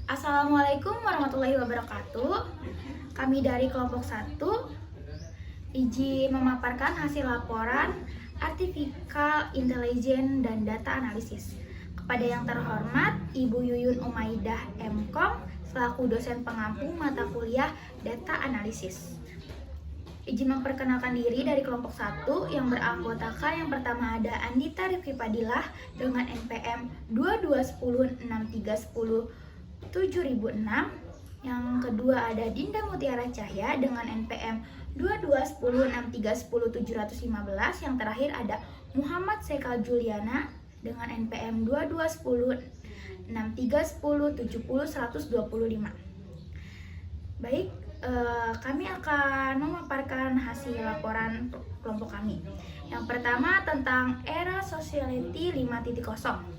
Assalamualaikum warahmatullahi wabarakatuh. Kami dari kelompok 1 izin memaparkan hasil laporan Artificial Intelligence dan Data Analisis. Kepada yang terhormat Ibu Yuyun Umaidah MKom selaku dosen pengampu mata kuliah Data Analisis. Izin memperkenalkan diri dari kelompok 1 yang beranggotakan yang pertama ada Andita Rifki Padilah dengan NPM 22106310 7006. Yang kedua ada Dinda Mutiara Cahya dengan NPM 22106310 715. Yang terakhir ada Muhammad Sekal Juliana dengan NPM 22106310 70 125. Baik, kami akan memaparkan hasil laporan kelompok kami. Yang pertama tentang era society 5.0.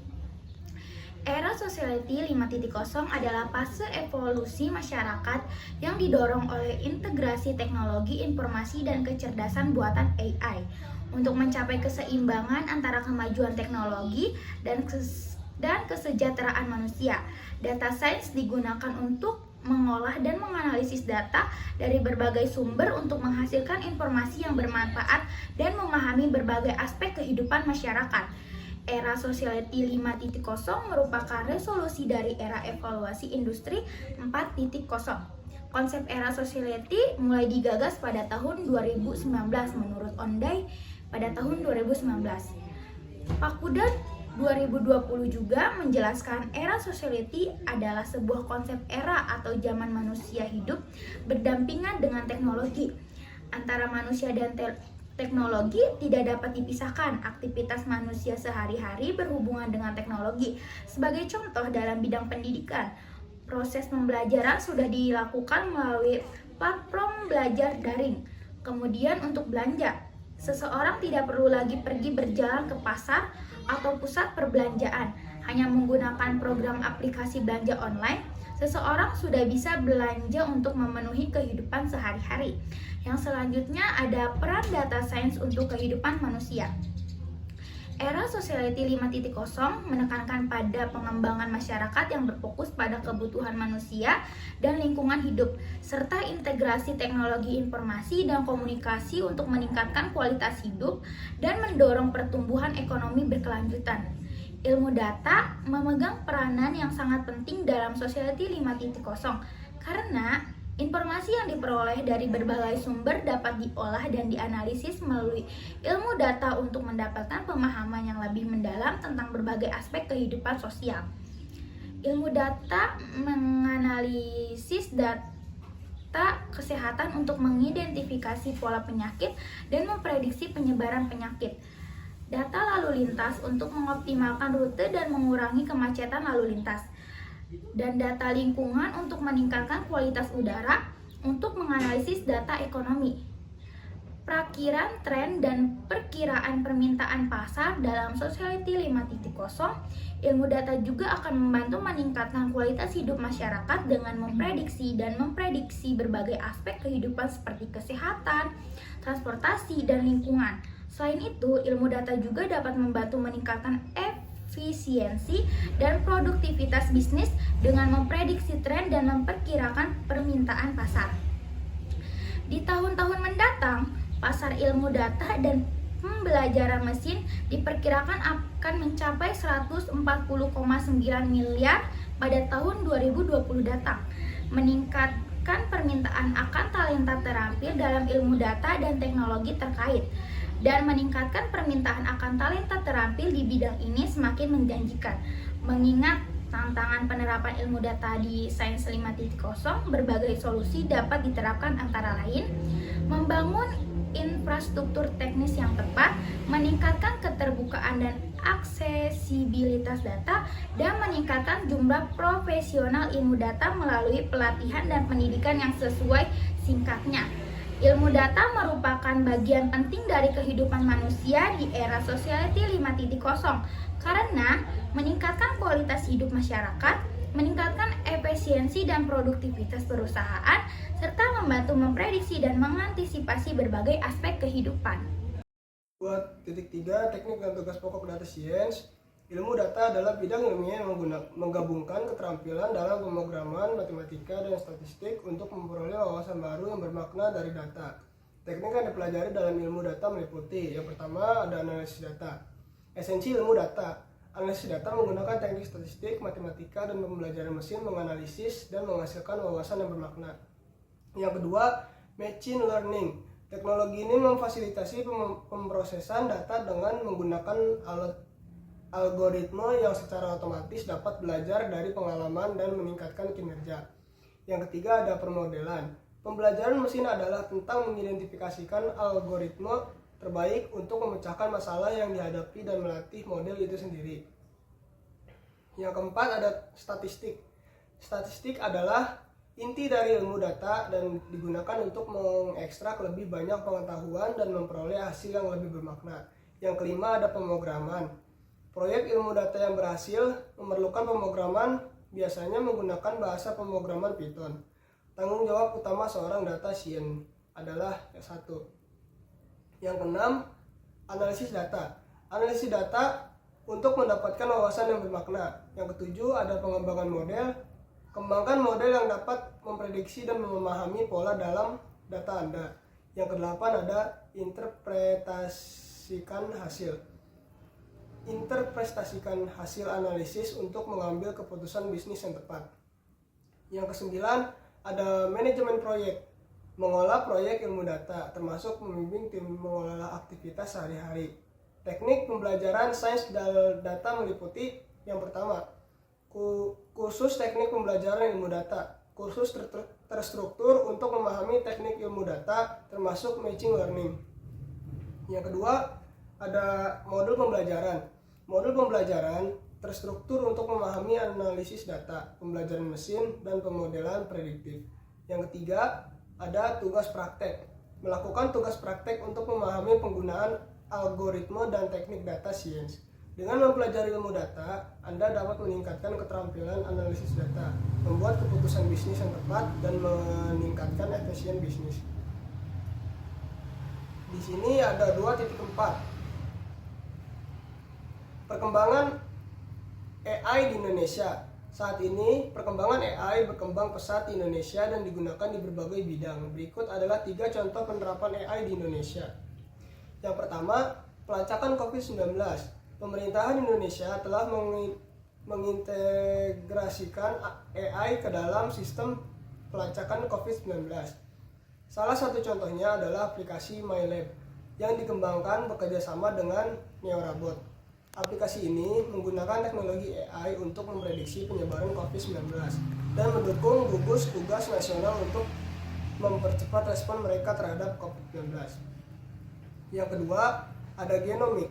Era Society 5.0 adalah fase evolusi masyarakat yang didorong oleh integrasi teknologi informasi dan kecerdasan buatan AI untuk mencapai keseimbangan antara kemajuan teknologi dan kesejahteraan manusia. Data science digunakan untuk mengolah dan menganalisis data dari berbagai sumber untuk menghasilkan informasi yang bermanfaat dan memahami berbagai aspek kehidupan masyarakat. Era Society 5.0 merupakan resolusi dari era evaluasi industri 4.0. Konsep era Society mulai digagas pada tahun 2019 menurut Ondai pada tahun 2019. Pakudan 2020 juga menjelaskan era Society adalah sebuah konsep era atau zaman manusia hidup berdampingan dengan teknologi. Antara manusia dan teknologi tidak dapat dipisahkan. Aktivitas manusia sehari-hari berhubungan dengan teknologi. Sebagai contoh dalam bidang pendidikan, proses pembelajaran sudah dilakukan melalui platform belajar daring. Kemudian untuk belanja, seseorang tidak perlu lagi pergi berjalan ke pasar atau pusat perbelanjaan. Hanya menggunakan program aplikasi belanja online, seseorang sudah bisa belanja untuk memenuhi kehidupan sehari-hari. Yang selanjutnya ada peran data science untuk kehidupan manusia. Era Society 5.0 menekankan pada pengembangan masyarakat yang berfokus pada kebutuhan manusia dan lingkungan hidup, serta integrasi teknologi informasi dan komunikasi untuk meningkatkan kualitas hidup dan mendorong pertumbuhan ekonomi berkelanjutan. Ilmu data memegang peranan yang sangat penting dalam Society 5.0 karena informasi yang diperoleh dari berbagai sumber dapat diolah dan dianalisis melalui ilmu data untuk mendapatkan pemahaman yang lebih mendalam tentang berbagai aspek kehidupan sosial. Ilmu data menganalisis data kesehatan untuk mengidentifikasi pola penyakit dan memprediksi penyebaran penyakit. Data lalu lintas untuk mengoptimalkan rute dan mengurangi kemacetan lalu lintas. Dan data lingkungan untuk meningkatkan kualitas udara untuk menganalisis data ekonomi. Prakiraan tren dan perkiraan permintaan pasar dalam Society 5.0, ilmu data juga akan membantu meningkatkan kualitas hidup masyarakat dengan memprediksi berbagai aspek kehidupan seperti kesehatan, transportasi, dan lingkungan. Selain itu, ilmu data juga dapat membantu meningkatkan efisiensi dan produktivitas bisnis dengan memprediksi tren dan memperkirakan permintaan pasar. Di tahun-tahun mendatang, pasar ilmu data dan pembelajaran mesin diperkirakan akan mencapai 140,9 miliar pada tahun 2020 datang, meningkatkan permintaan akan talenta terampil dalam ilmu data dan teknologi terkait. Dan meningkatkan permintaan akan talenta terampil di bidang ini semakin menjanjikan. Mengingat tantangan penerapan ilmu data di Sains 5.0, berbagai solusi dapat diterapkan antara lain membangun infrastruktur teknis yang tepat, meningkatkan keterbukaan dan aksesibilitas data, dan meningkatkan jumlah profesional ilmu data melalui pelatihan dan pendidikan yang sesuai singkatnya. Ilmu data merupakan bagian penting dari kehidupan manusia di era Society 5.0 karena meningkatkan kualitas hidup masyarakat, meningkatkan efisiensi dan produktivitas perusahaan, serta membantu memprediksi dan mengantisipasi berbagai aspek kehidupan. Buat titik 3, teknik dan tugas pokok data science. Ilmu data adalah bidang ilmiah yang menggabungkan keterampilan dalam pemrograman, matematika, dan statistik untuk memperoleh wawasan baru yang bermakna dari data. Teknik yang dipelajari dalam ilmu data meliputi: yang pertama ada analisis data. Esensi ilmu data. Analisis data menggunakan teknik statistik, matematika, dan pembelajaran mesin menganalisis dan menghasilkan wawasan yang bermakna. Yang kedua, machine learning. Teknologi ini memfasilitasi pemrosesan data dengan menggunakan algoritma yang secara otomatis dapat belajar dari pengalaman dan meningkatkan kinerja. Yang ketiga ada permodelan. Pembelajaran mesin adalah tentang mengidentifikasikan algoritma terbaik untuk memecahkan masalah yang dihadapi dan melatih model itu sendiri. Yang keempat ada statistik. Statistik adalah inti dari ilmu data dan digunakan untuk mengekstrak lebih banyak pengetahuan dan memperoleh hasil yang lebih bermakna. Yang kelima ada pemrograman. Proyek ilmu data yang berhasil memerlukan pemrograman, biasanya menggunakan bahasa pemrograman Python. Tanggung jawab utama seorang data scientist adalah yang satu. Yang keenam, analisis data. Analisis data untuk mendapatkan wawasan yang bermakna. Yang ketujuh ada pengembangan model. Kembangkan model yang dapat memprediksi dan memahami pola dalam data Anda. Yang kedelapan ada interpretasikan hasil analisis untuk mengambil keputusan bisnis yang tepat. Yang kesembilan ada manajemen proyek, mengolah proyek ilmu data, termasuk membimbing tim mengolah aktivitas sehari-hari. Teknik pembelajaran sains data meliputi: yang pertama, kursus teknik pembelajaran ilmu data, kursus terstruktur untuk memahami teknik ilmu data, termasuk machine learning. Yang kedua, ada modul pembelajaran. Modul pembelajaran terstruktur untuk memahami analisis data, pembelajaran mesin, dan pemodelan prediktif. Yang ketiga, ada tugas praktek. Melakukan tugas praktek untuk memahami penggunaan algoritma dan teknik data science. Dengan mempelajari ilmu data, Anda dapat meningkatkan keterampilan analisis data, membuat keputusan bisnis yang tepat, dan meningkatkan efisien bisnis. Di sini ada 2.4. Perkembangan AI di Indonesia. Saat ini, perkembangan AI berkembang pesat di Indonesia dan digunakan di berbagai bidang. Berikut adalah 3 contoh penerapan AI di Indonesia. Yang pertama, pelacakan COVID-19. Pemerintahan Indonesia telah mengintegrasikan AI ke dalam sistem pelacakan COVID-19. Salah satu contohnya adalah aplikasi MyLab yang dikembangkan bekerjasama dengan Neurabot. Aplikasi ini menggunakan teknologi AI untuk memprediksi penyebaran COVID-19 dan mendukung gugus tugas nasional untuk mempercepat respon mereka terhadap COVID-19. Yang kedua, ada genomik.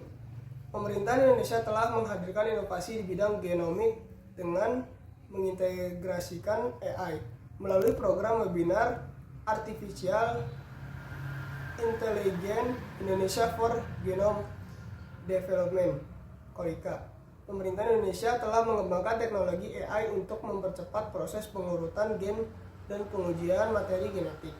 Pemerintah Indonesia telah menghadirkan inovasi di bidang genomik dengan mengintegrasikan AI melalui program webinar Artificial Intelligence Indonesia for Genome Development (KOICA). Pemerintah Indonesia telah mengembangkan teknologi AI untuk mempercepat proses pengurutan gen dan pengujian materi genetik.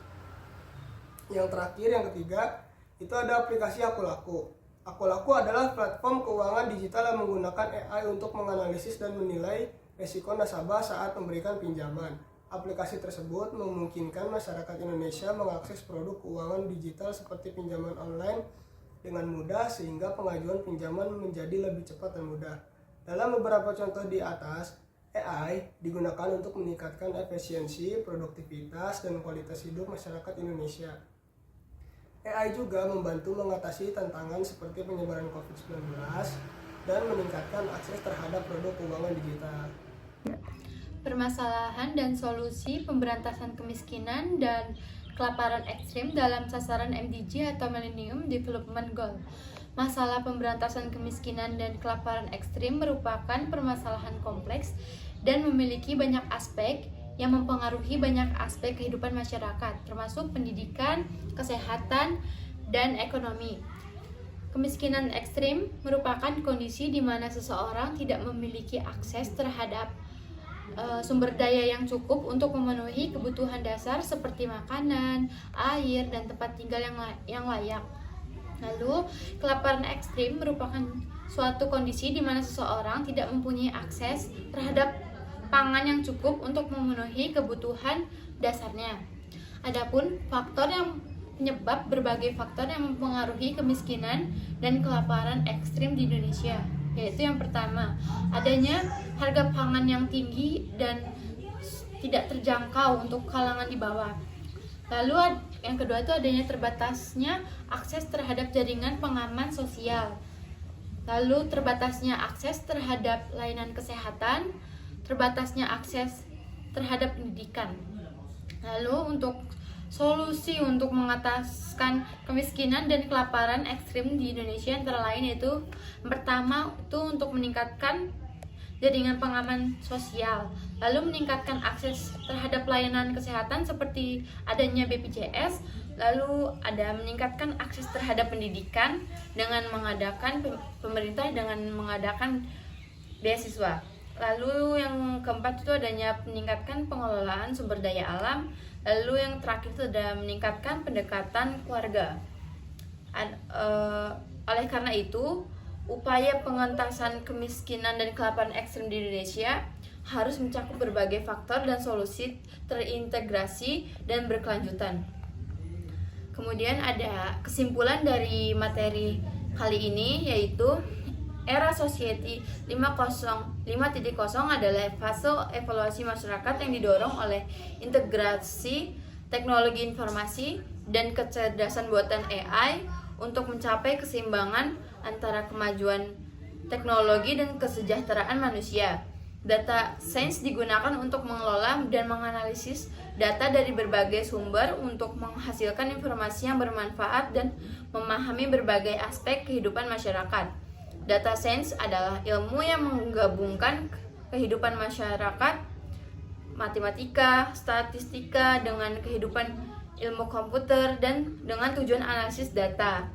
Yang terakhir, yang ketiga, itu ada aplikasi Akulaku. Akulaku adalah platform keuangan digital yang menggunakan AI untuk menganalisis dan menilai risiko nasabah saat memberikan pinjaman. Aplikasi tersebut memungkinkan masyarakat Indonesia mengakses produk keuangan digital seperti pinjaman online dengan mudah sehingga pengajuan pinjaman menjadi lebih cepat dan mudah. Dalam beberapa contoh di atas, AI digunakan untuk meningkatkan efisiensi, produktivitas, dan kualitas hidup masyarakat Indonesia. AI juga membantu mengatasi tantangan seperti penyebaran COVID-19 dan meningkatkan akses terhadap produk keuangan digital. Permasalahan dan solusi pemberantasan kemiskinan dan kelaparan ekstrim dalam sasaran MDG atau Millennium Development Goal. Masalah pemberantasan kemiskinan dan kelaparan ekstrim merupakan permasalahan kompleks dan memiliki banyak aspek yang mempengaruhi banyak aspek kehidupan masyarakat, termasuk pendidikan, kesehatan, dan ekonomi. Kemiskinan ekstrim merupakan kondisi di mana seseorang tidak memiliki akses terhadap sumber daya yang cukup untuk memenuhi kebutuhan dasar seperti makanan, air, dan tempat tinggal yang layak. Lalu, kelaparan ekstrim merupakan suatu kondisi di mana seseorang tidak mempunyai akses terhadap pangan yang cukup untuk memenuhi kebutuhan dasarnya. Adapun berbagai faktor yang mempengaruhi kemiskinan dan kelaparan ekstrim di Indonesia, yaitu yang pertama, adanya harga pangan yang tinggi dan tidak terjangkau untuk kalangan di bawah. Lalu yang kedua itu adanya terbatasnya akses terhadap jaringan pengaman sosial. Lalu terbatasnya akses terhadap layanan kesehatan, terbatasnya akses terhadap pendidikan. Lalu untuk solusi untuk mengataskan kemiskinan dan kelaparan ekstrim di Indonesia antara lain yaitu yang pertama itu untuk meningkatkan jaringan pengaman sosial, lalu meningkatkan akses terhadap layanan kesehatan seperti adanya BPJS, lalu ada meningkatkan akses terhadap pendidikan dengan mengadakan pemerintah dengan mengadakan beasiswa. Lalu yang keempat itu adanya meningkatkan pengelolaan sumber daya alam. Lalu yang terakhir itu ada meningkatkan pendekatan keluarga. Oleh karena itu, upaya pengentasan kemiskinan dan kelaparan ekstrim di Indonesia harus mencakup berbagai faktor dan solusi terintegrasi dan berkelanjutan. Kemudian ada kesimpulan dari materi kali ini yaitu Era Society 5.0 adalah fase evaluasi masyarakat yang didorong oleh integrasi teknologi informasi dan kecerdasan buatan AI untuk mencapai keseimbangan antara kemajuan teknologi dan kesejahteraan manusia. Data sains digunakan untuk mengelola dan menganalisis data dari berbagai sumber untuk menghasilkan informasi yang bermanfaat dan memahami berbagai aspek kehidupan masyarakat. Data sains adalah ilmu yang menggabungkan kehidupan masyarakat, matematika, statistika dengan kehidupan ilmu komputer dan dengan tujuan analisis data.